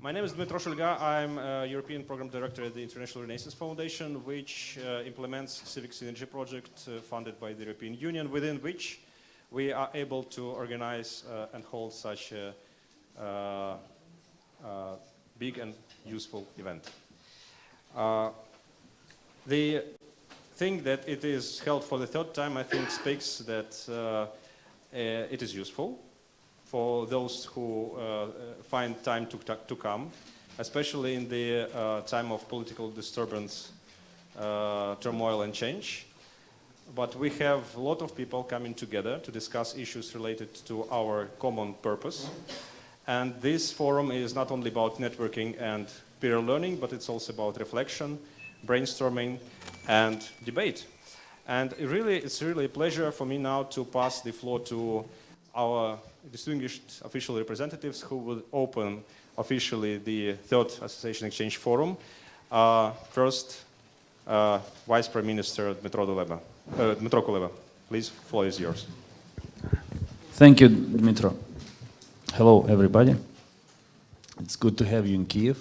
My name is Dmytro SHULGA. I'm a European Program Director at the International Renaissance Foundation, which implements civic synergy project funded by the European Union, within which we are able to organize and hold such a big and useful event. The thing that it is held for the third time, I think, speaks that it is useful for those who find time to come, especially in the time of political disturbance, turmoil and change. But we have a lot of people coming together to discuss issues related to our common purpose. And this forum is not only about networking and peer learning, but it's also about reflection, brainstorming, and debate. And it's really a pleasure for me now to pass the floor to our distinguished official representatives who will open officially the third Association Exchange Forum. First, Vice Prime Minister Dmytro KULEBA. Please, floor is yours. Thank you, Dmytro. Hello, everybody. It's good to have you in Kiev,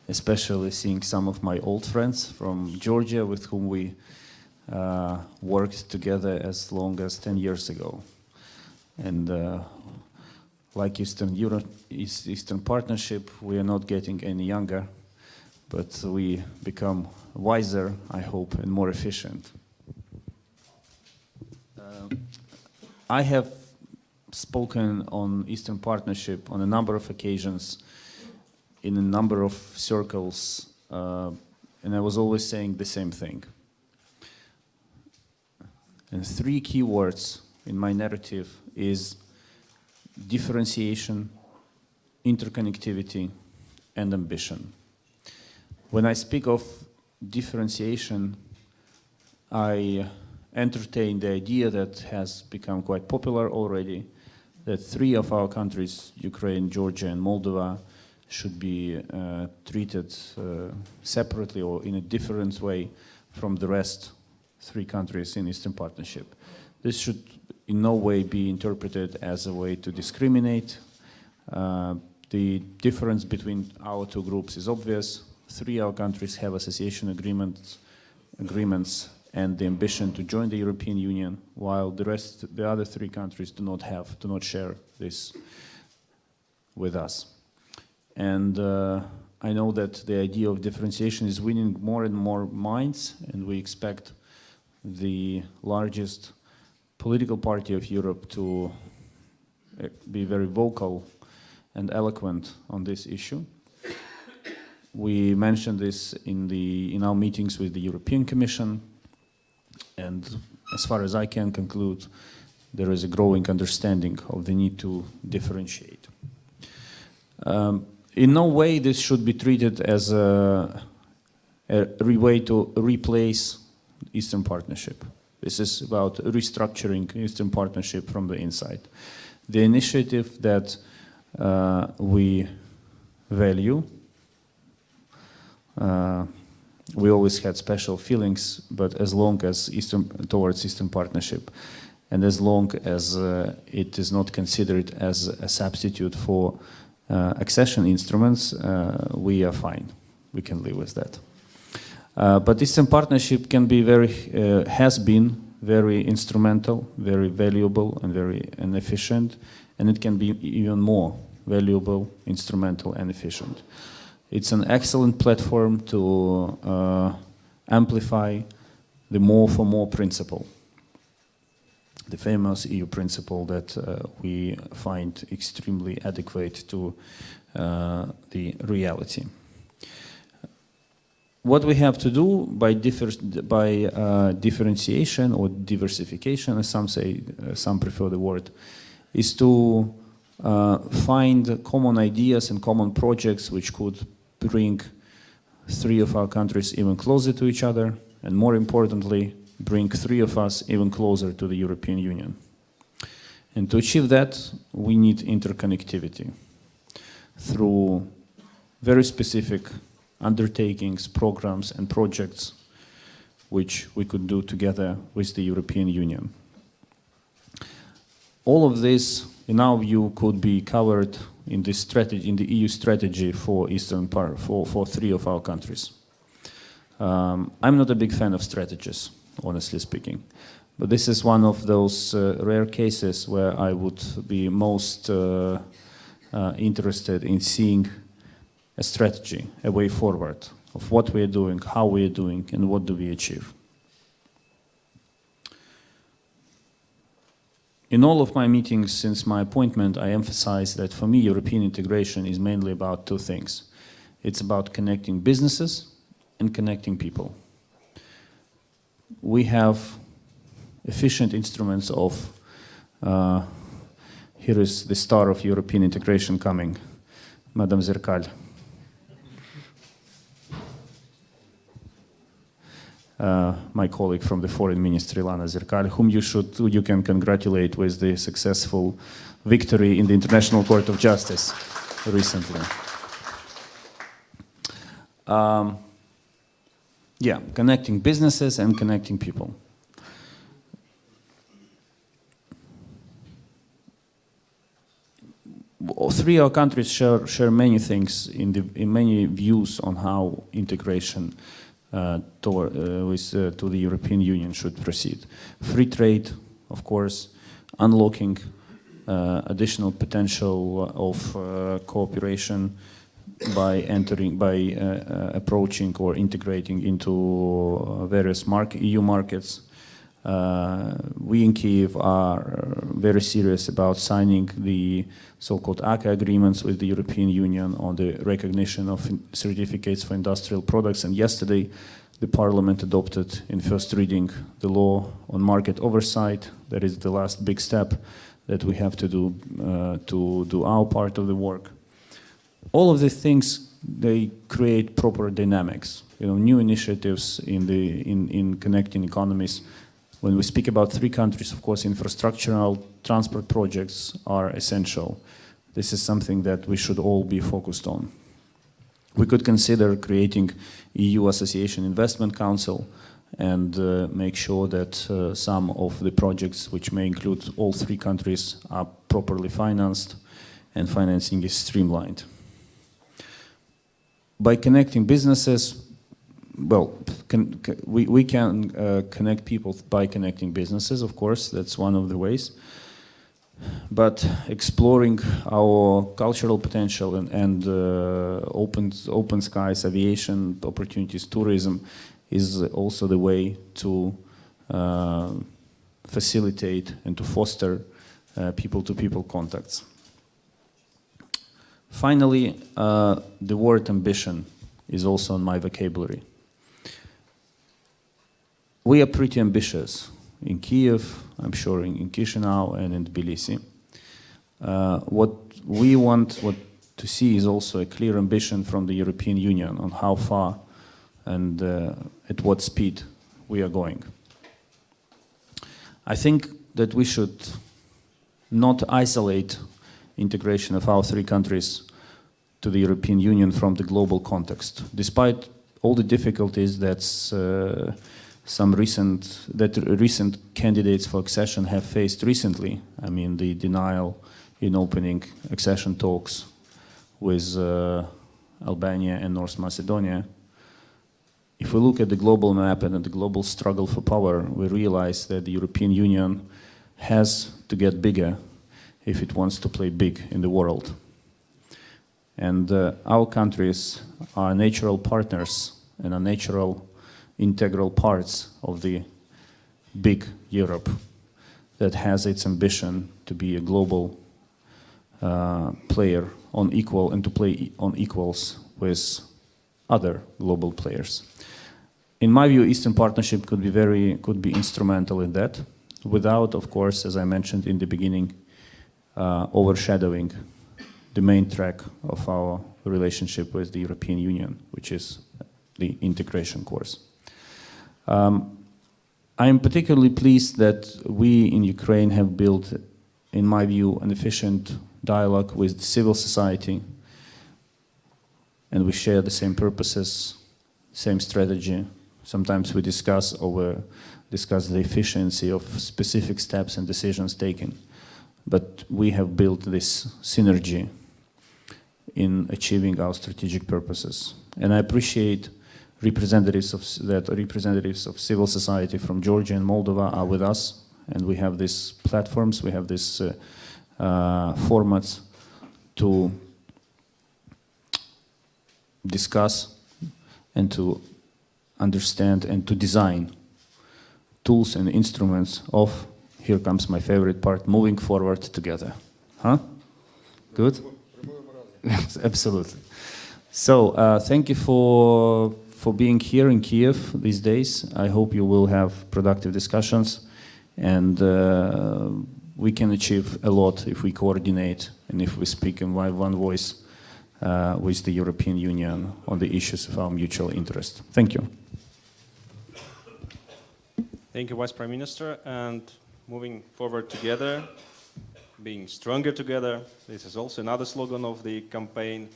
especially seeing some of my old friends from Georgia with whom we worked together as long as 10 years ago. And like Eastern Partnership, we are not getting any younger, but we become wiser, I hope, and more efficient. I have spoken on Eastern Partnership on a number of occasions, in a number of circles, and I was always saying the same thing. And three key words in my narrative is differentiation, interconnectivity, and ambition. When I speak of differentiation, I entertain the idea that has become quite popular already, that three of our countries, Ukraine, Georgia, and Moldova, should be treated separately or in a different way from the rest three countries in Eastern Partnership. This should in no way be interpreted as a way to discriminate. The difference between our two groups is obvious. Three of our countries have association agreements and the ambition to join the European Union, while the other three countries do not share this with us. And I know that the idea of differentiation is winning more and more minds, and we expect the largest political party of Europe to be very vocal and eloquent on this issue. We mentioned this in our meetings with the European Commission, and as far as I can conclude, there is a growing understanding of the need to differentiate. In no way this should be treated as a way to replace Eastern Partnership. This is about restructuring Eastern Partnership from the inside. The initiative that we value, we always had special feelings, but as long as towards Eastern Partnership, and as long as it is not considered as a substitute for accession instruments, we are fine. We can live with that. But Eastern Partnership can be has been very instrumental, very valuable, and very efficient, and it can be even more valuable, instrumental, and efficient. It's an excellent platform to amplify the more for more principle, the famous EU principle that we find extremely adequate to the reality. What we have to do by differentiation or diversification, as some say, some prefer the word, is to find common ideas and common projects which could bring three of our countries even closer to each other, and more importantly, bring three of us even closer to the European Union. And to achieve that, we need interconnectivity through very specific undertakings, programs, and projects which we could do together with the European Union. All of this in our view, could be covered in this strategy, in the EU strategy for Eastern part, for 3 of our countries. I'm not a big fan of strategies, honestly speaking, but this is one of those rare cases where I would be most interested in seeing a strategy, a way forward of what we are doing, how we are doing, and what do we achieve. In all of my meetings since my appointment, I emphasize that for me, European integration is mainly about 2 things. It's about connecting businesses and connecting people. We have efficient instruments of, here is the star of European integration coming, Madame Zerkal. My colleague from the Foreign Ministry, Lana Zerkal, whom you can congratulate with the successful victory in the International Court of Justice recently. Yeah, connecting businesses and connecting people. All 3 of our countries share many things in many views on how integration to the European Union should proceed. Free trade, of course, unlocking additional potential of cooperation by approaching or integrating into various EU markets. We in Kyiv are very serious about signing the so-called ACA agreements with the European Union on the recognition of certificates for industrial products. And yesterday, the Parliament adopted in first reading the law on market oversight. That is the last big step that we have to do our part of the work. All of these things, they create proper dynamics, new initiatives in connecting economies. When we speak about 3 countries, of course, infrastructural transport projects are essential. This is something that we should all be focused on. We could consider creating EU Association Investment Council and make sure that some of the projects, which may include all 3 countries, are properly financed and financing is streamlined. By connecting businesses, well, we can connect people by connecting businesses, of course, that's one of the ways. But exploring our cultural potential and open skies, aviation opportunities, tourism is also the way to facilitate and to foster people-to-people contacts. Finally, the word ambition is also in my vocabulary. We are pretty ambitious in Kyiv, I'm sure in Chisinau and in Tbilisi. What we want to see is also a clear ambition from the European Union on how far and at what speed we are going. I think that we should not isolate integration of our 3 countries to the European Union from the global context. Despite all the difficulties that recent candidates for accession have faced recently, I mean the denial in opening accession talks with Albania and North Macedonia. If we look at the global map and at the global struggle for power, we realize that the European Union has to get bigger if it wants to play big in the world. And our countries are natural partners and are natural integral parts of the big Europe that has its ambition to be a global player on equal and to play on equals with other global players. In my view, Eastern Partnership could be instrumental in that, without, of course, as I mentioned in the beginning, overshadowing the main track of our relationship with the European Union, which is the integration course. I am particularly pleased that we in Ukraine have built, in my view, an efficient dialogue with civil society, and we share the same purposes, same strategy. Sometimes we discuss the efficiency of specific steps and decisions taken. but we have built this synergy in achieving our strategic purposes. And I appreciate representatives of civil society from Georgia and Moldova are with us, and we have these platforms, we have these formats to discuss and to understand and to design tools and instruments of, here comes my favorite part, moving forward together. Huh? Good? Yes, absolutely. So thank you for being here in Kiev these days. I hope you will have productive discussions, and we can achieve a lot if we coordinate and if we speak in one voice with the European Union on the issues of our mutual interest. Thank you. Thank you, Vice Prime Minister. And moving forward together, being stronger together. This is also another slogan of the campaign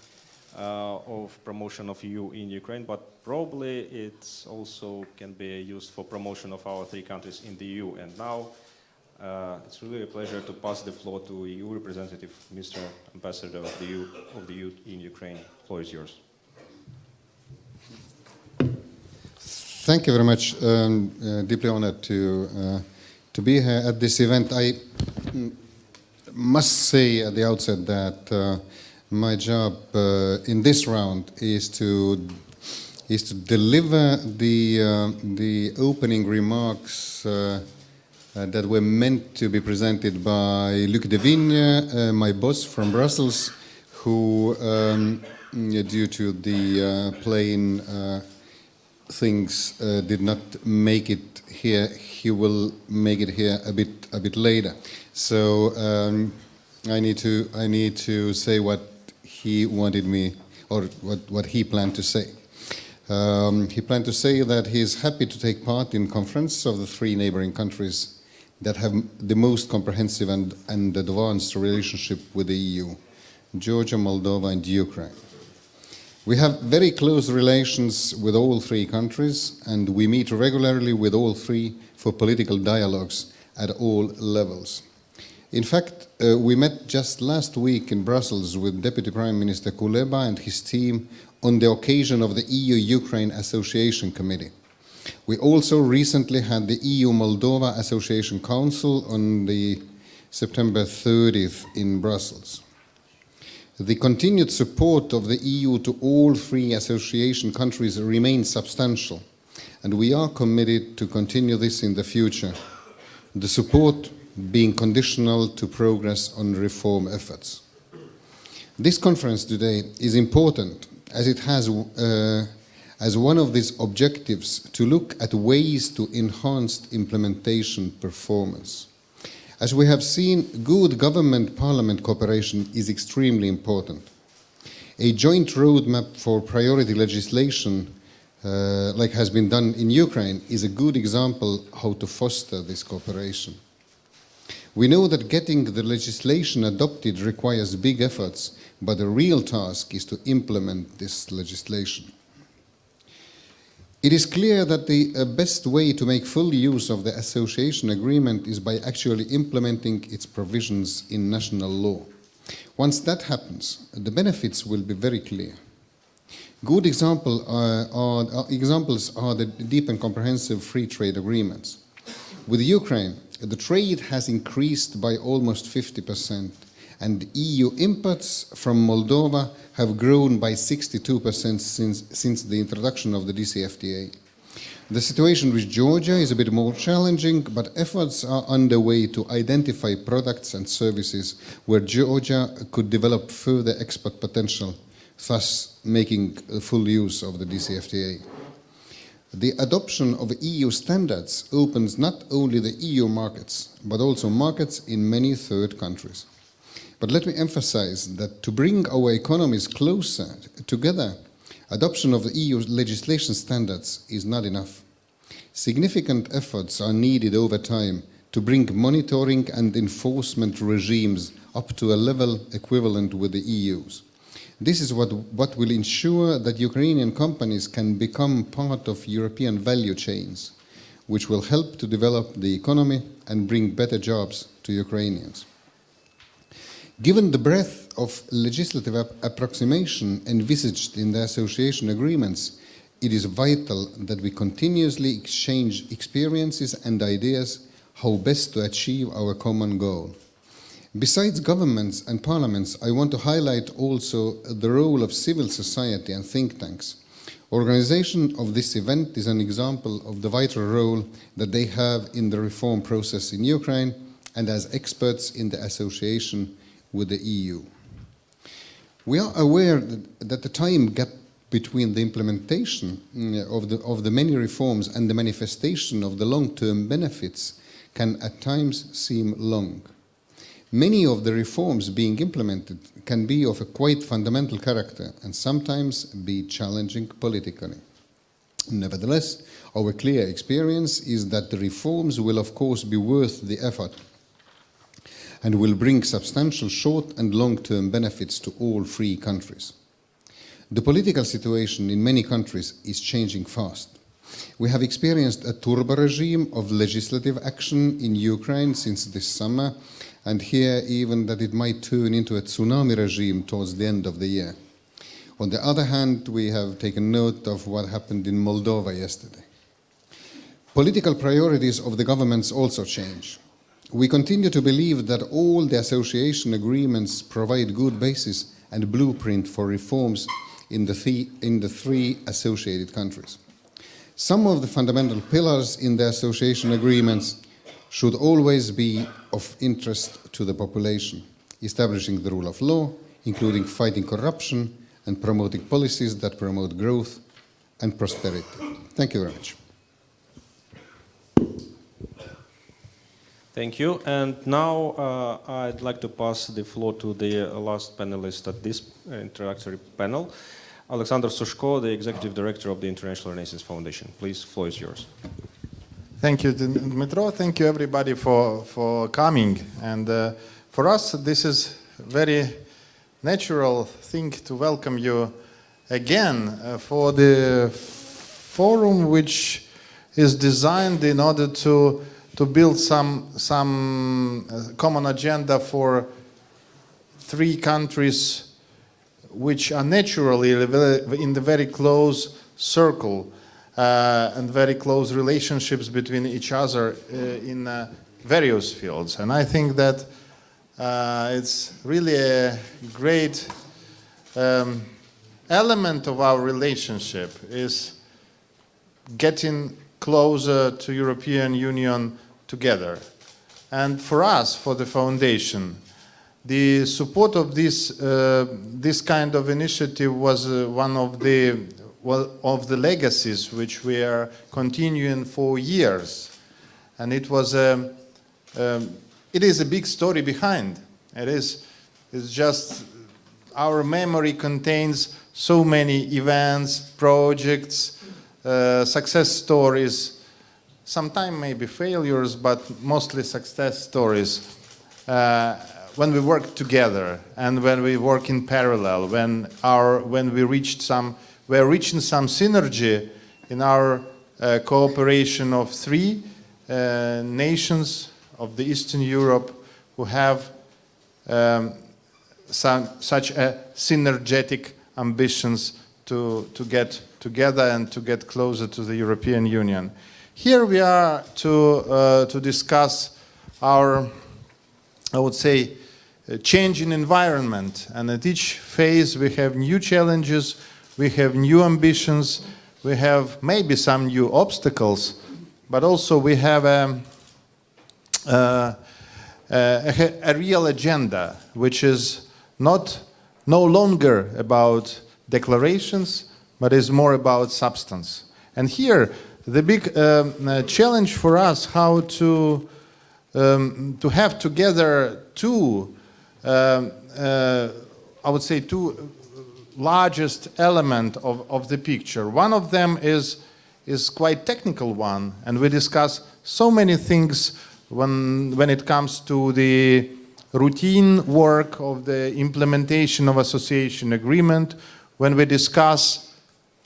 of promotion of EU in Ukraine, but probably it also can be used for promotion of our three countries in the EU. And now it's really a pleasure to pass the floor to EU representative, Mr. Ambassador of the EU in Ukraine. The floor is yours. Thank you very much. Deeply honored to be here at this event. I must say at the outset that my job in this round is to deliver the opening remarks that were meant to be presented by DEVIGNE, my boss from Brussels, who, due to the plane things, did not make it here. He will make it here a bit later. So I need to say what he wanted me, or what he planned to say. He planned to say that he is happy to take part in conference of the three neighboring countries that have the most comprehensive and advanced relationship with the EU: Georgia, Moldova, and Ukraine. We have very close relations with all three countries, and we meet regularly with all three for political dialogues at all levels. In fact, we met just last week in Brussels with Deputy Prime Minister KULEBA and his team on the occasion of the EU-Ukraine Association Committee. We also recently had the EU-Moldova Association Council on the September 30th in Brussels. The continued support of the EU to all three association countries remains substantial, and we are committed to continue this in the future, the support being conditional to progress on reform efforts. This conference today is important as it has as one of these objectives to look at ways to enhance implementation performance. As we have seen, good government-parliament cooperation is extremely important. A joint roadmap for priority legislation, like has been done in Ukraine, is a good example how to foster this cooperation. We know that getting the legislation adopted requires big efforts, but the real task is to implement this legislation. It is clear that the best way to make full use of the association agreement is by actually implementing its provisions in national law. Once that happens, the benefits will be very clear. Good examples are the deep and comprehensive free trade agreements. With Ukraine, the trade has increased by almost 50%, and EU imports from Moldova have grown by 62% since the introduction of the DCFTA. The situation with Georgia is a bit more challenging, but efforts are underway to identify products and services where Georgia could develop further export potential, thus making full use of the DCFTA. The adoption of EU standards opens not only the EU markets, but also markets in many third countries. But let me emphasize that to bring our economies closer together, adoption of the EU legislation standards is not enough. Significant efforts are needed over time to bring monitoring and enforcement regimes up to a level equivalent with the EU's. This is what will ensure that Ukrainian companies can become part of European value chains, which will help to develop the economy and bring better jobs to Ukrainians. Given the breadth of legislative approximation envisaged in the association agreements, it is vital that we continuously exchange experiences and ideas how best to achieve our common goal. Besides governments and parliaments, I want to highlight also the role of civil society and think tanks. Organization of this event is an example of the vital role that they have in the reform process in Ukraine and as experts in the association with the EU. We are aware that the time gap between the implementation of the many reforms and the manifestation of the long-term benefits can at times seem long. Many of the reforms being implemented can be of a quite fundamental character and sometimes be challenging politically. Nevertheless, our clear experience is that the reforms will of course be worth the effort and will bring substantial short and long-term benefits to all three countries. The political situation in many countries is changing fast. We have experienced a turbo regime of legislative action in Ukraine since this summer, and here even that it might turn into a tsunami regime towards the end of the year. On the other hand, we have taken note of what happened in Moldova yesterday. Political priorities of the governments also change. We continue to believe that all the association agreements provide good basis and blueprint for reforms in the three associated countries. Some of the fundamental pillars in the association agreements should always be of interest to the population, establishing the rule of law, including fighting corruption and promoting policies that promote growth and prosperity. Thank you very much. Thank you. And now I'd like to pass the floor to the last panelist at this introductory panel, Oleksandr SUSHKO, the Executive Director of the International Renaissance Foundation. Please, the floor is yours. Thank you, Dmytro. Thank you, everybody, for coming. And for us, this is a very natural thing to welcome you again for the forum, which is designed in order to build some common agenda for three countries which are naturally in the very close circle and very close relationships between each other in various fields. And I think that it's really a great element of our relationship is getting closer to European Union together. And for us, for the foundation, the support of this kind of initiative was one of the legacies which we are continuing for years. And it is a big story behind. It's just our memory contains so many events, projects, success stories, sometimes maybe failures, but mostly success stories. When we work together and when we work in parallel, when we're reaching some synergy in our cooperation of three nations of the Eastern Europe who have such a synergetic ambitions to get together and to get closer to the European Union. Here we are to discuss our, I would say, changing environment, and at each phase we have new challenges, we have new ambitions, we have maybe some new obstacles, but also we have a real agenda, which is no longer about declarations, but is more about substance. And here the big challenge for us, how to have together two, I would say, two largest element of the picture. One of them is quite technical one, and we discuss so many things when it comes to the routine work of the implementation of association agreement, when we discuss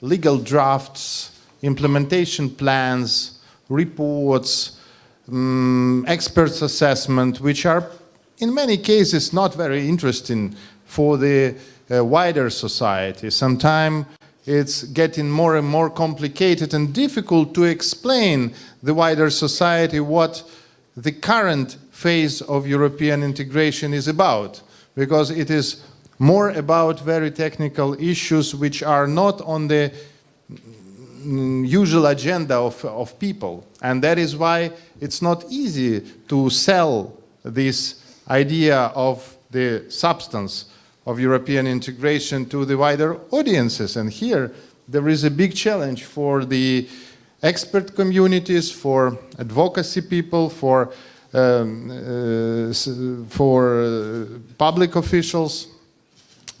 legal drafts, implementation plans, reports, experts' assessment, which are in many cases not very interesting for the wider society. Sometimes it's getting more and more complicated and difficult to explain the wider society what the current phase of European integration is about, because it is more about very technical issues which are not on the usual agenda of people. And that is why it's not easy to sell this idea of the substance of European integration to the wider audiences. And here there is a big challenge for the expert communities, for advocacy people, for public officials,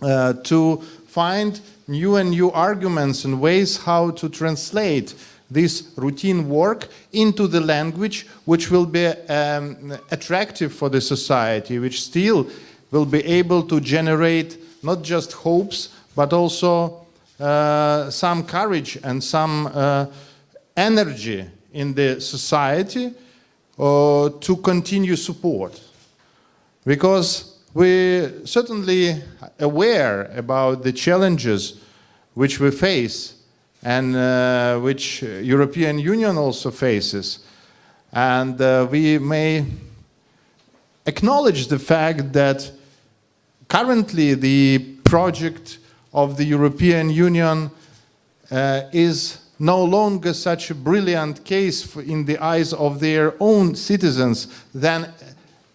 to find new and new arguments and ways how to translate this routine work into the language which will be attractive for the society, which still will be able to generate not just hopes, but also some courage and some energy in the society to continue support. Because we're certainly aware about the challenges which we face and which European Union also faces. And we may acknowledge the fact that currently the project of the European Union is no longer such a brilliant case in the eyes of their own citizens than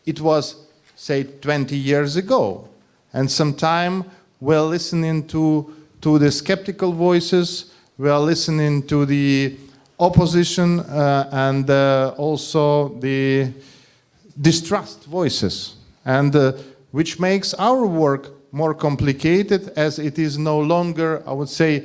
it was, say, 20 years ago. And sometimes we're listening to the skeptical voices, we are listening to the opposition and also the distrust voices, and which makes our work more complicated, as it is no longer, I would say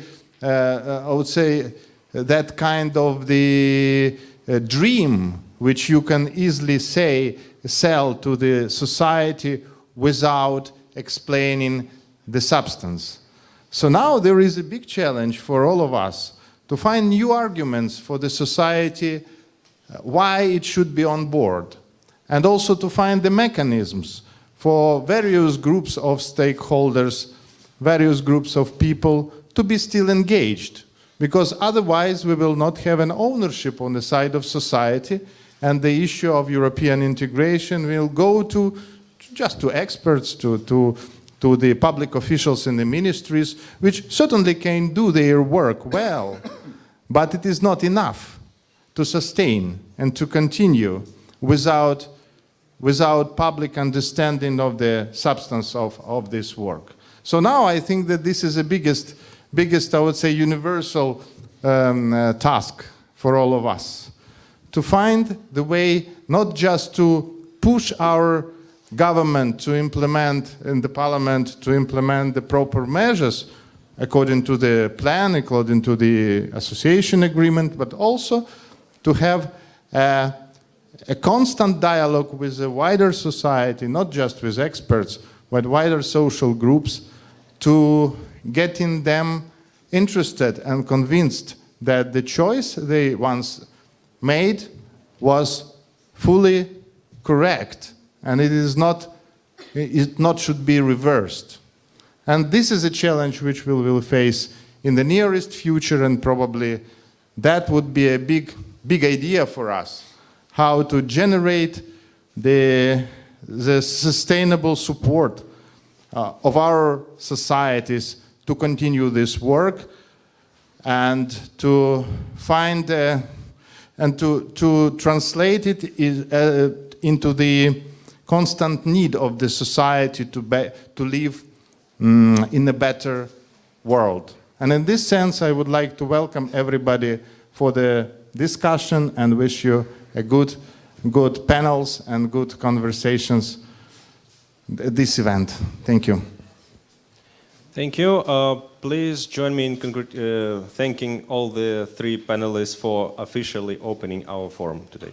that kind of the dream which you can easily sell to the society without explaining the substance. So now there is a big challenge for all of us to find new arguments for the society why it should be on board, and also to find the mechanisms for various groups of stakeholders, various groups of people to be still engaged, because otherwise we will not have an ownership on the side of society, and the issue of European integration will go just to experts, to the public officials in the ministries, which certainly can do their work well, but it is not enough to sustain and to continue without public understanding of the substance of this work. So now I think that this is the biggest, I would say, universal task for all of us, to find the way not just to push our government to implement, in the parliament, to implement the proper measures according to the plan, according to the association agreement, but also to have a constant dialogue with the wider society, not just with experts, but wider social groups, to getting them interested and convinced that the choice they once made was fully correct, and it not should be reversed. And this is a challenge which we will face in the nearest future, and probably that would be a big idea for us, how to generate the sustainable support of our societies to continue this work, and to find and to translate it into the constant need of the society to live in a better world. And in this sense, I would like to welcome everybody for the discussion and wish you a good panels and good conversations at this event. Thank you. Thank you. Please join me in thanking all the three panelists for officially opening our forum today.